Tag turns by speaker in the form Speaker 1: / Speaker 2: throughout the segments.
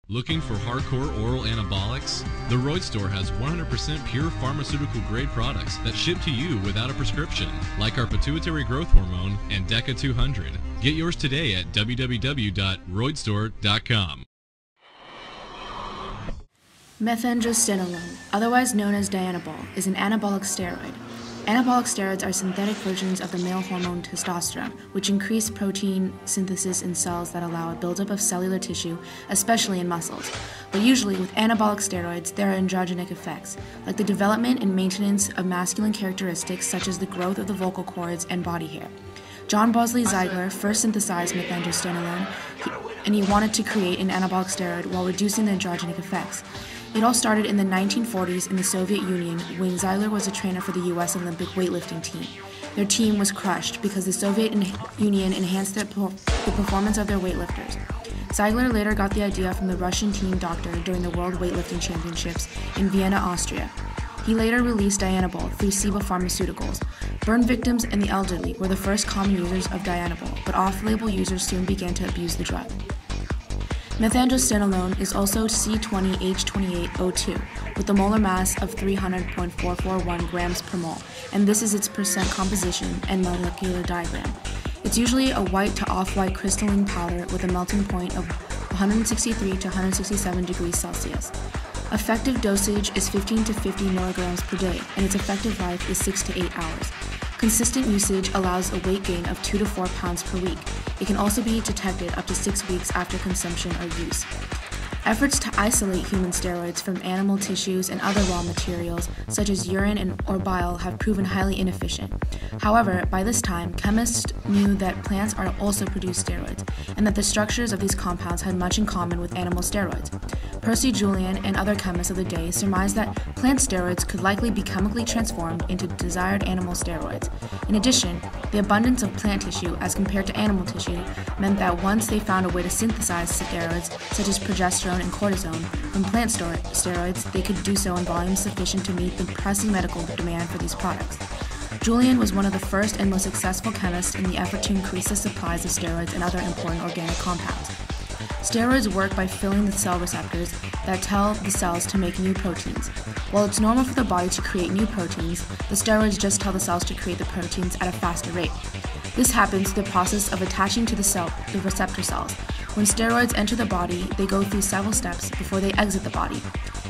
Speaker 1: Looking for hardcore oral anabolics? The Roid Store has 100% pure pharmaceutical-grade products that ship to you without a prescription, like our pituitary growth hormone and Deca 200. Get yours today at www.roidstore.com.
Speaker 2: Methandrostenolone, otherwise known as Dianabol, is an anabolic steroid. Anabolic steroids are synthetic versions of the male hormone testosterone, which increase protein synthesis in cells that allow a buildup of cellular tissue, especially in muscles. But usually, with anabolic steroids, there are androgenic effects, like the development and maintenance of masculine characteristics such as the growth of the vocal cords and body hair. John Bosley Ziegler first synthesized methandrostenolone, and he wanted to create an anabolic steroid while reducing the androgenic effects. It all started in the 1940s in the Soviet Union when Ziegler was a trainer for the U.S. Olympic weightlifting team. Their team was crushed because the Soviet Union enhanced the performance of their weightlifters. Ziegler later got the idea from the Russian team doctor during the World Weightlifting Championships in Vienna, Austria. He later released Dianabol through Ciba Pharmaceuticals. Burn victims and the elderly were the first common users of Dianabol, but off-label users soon began to abuse the drug. Methandrostenolone is also C20H28O2 with a molar mass of 300.441 grams per mole, and this is its percent composition and molecular diagram. It's usually a white to off-white crystalline powder with a melting point of 163 to 167 degrees Celsius. Effective dosage is 15 to 50 milligrams per day, and its effective life is 6 to 8 hours. Consistent usage allows a weight gain of 2 to 4 pounds per week. It can also be detected up to 6 weeks after consumption or use. Efforts to isolate human steroids from animal tissues and other raw materials, such as urine or bile, have proven highly inefficient. However, by this time, chemists knew that plants also produce steroids, and that the structures of these compounds had much in common with animal steroids. Percy Julian and other chemists of the day surmised that plant steroids could likely be chemically transformed into desired animal steroids. In addition, the abundance of plant tissue as compared to animal tissue meant that once they found a way to synthesize steroids, such as progesterone and cortisone, from plant steroids, they could do so in volumes sufficient to meet the pressing medical demand for these products. Julian was one of the first and most successful chemists in the effort to increase the supplies of steroids and other important organic compounds. Steroids work by filling the cell receptors that tell the cells to make new proteins. While it's normal for the body to create new proteins, the steroids just tell the cells to create the proteins at a faster rate. This happens through the process of attaching to the receptor cells. When steroids enter the body, they go through several steps before they exit the body.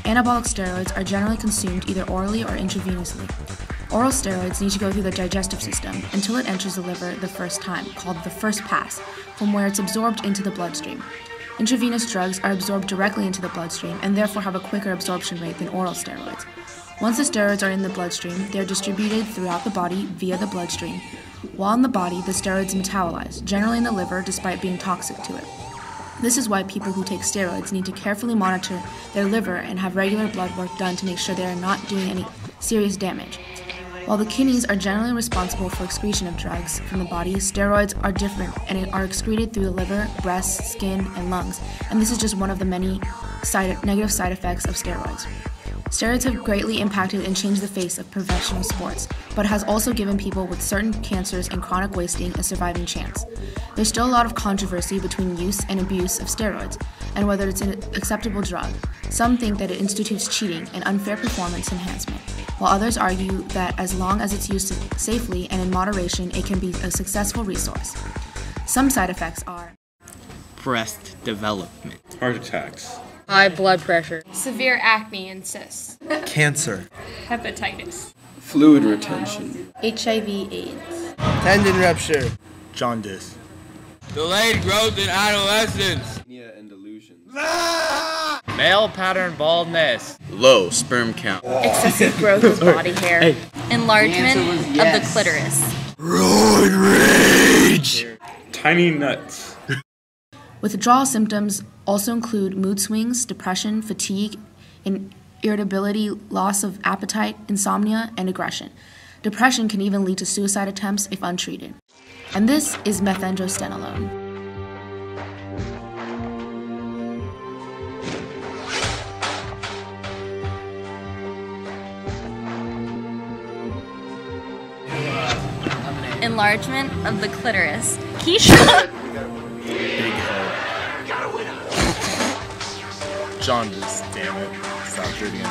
Speaker 2: Anabolic steroids are generally consumed either orally or intravenously. Oral steroids need to go through the digestive system until it enters the liver the first time, called the first pass, from where it's absorbed into the bloodstream. Intravenous drugs are absorbed directly into the bloodstream and therefore have a quicker absorption rate than oral steroids. Once the steroids are in the bloodstream, they are distributed throughout the body via the bloodstream. While in the body, the steroids metabolize, generally in the liver, despite being toxic to it. This is why people who take steroids need to carefully monitor their liver and have regular blood work done to make sure they are not doing any serious damage. While the kidneys are generally responsible for excretion of drugs from the body, steroids are different and are excreted through the liver, breast, skin, and lungs, and this is just one of the many negative side effects of steroids. Steroids have greatly impacted and changed the face of professional sports, but has also given people with certain cancers and chronic wasting a surviving chance. There's still a lot of controversy between use and abuse of steroids, and whether it's an acceptable drug. Some think that it institutes cheating and unfair performance enhancement, while others argue that as long as it's used safely and in moderation, it can be a successful resource. Some side effects are
Speaker 3: breast development,
Speaker 4: heart attacks,
Speaker 5: high blood pressure,
Speaker 6: severe acne and cysts,
Speaker 7: cancer,
Speaker 6: hepatitis,
Speaker 8: fluid retention,
Speaker 2: HIV/AIDS,
Speaker 7: tendon rupture, jaundice,
Speaker 9: delayed growth in adolescence,
Speaker 8: and delusions,
Speaker 3: male pattern baldness,
Speaker 7: low sperm count,
Speaker 5: excessive growth of body hair,
Speaker 10: enlargement of the clitoris,
Speaker 7: roid rage,
Speaker 4: tiny nuts.
Speaker 2: Withdrawal symptoms also include mood swings, depression, fatigue, irritability, loss of appetite, insomnia, and aggression. Depression can even lead to suicide attempts if untreated. And this is methandrostenolone.
Speaker 10: enlargement of the clitoris. Keisha!
Speaker 7: big head. Jaundice, damn it. Stop it again.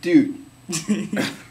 Speaker 8: Dude.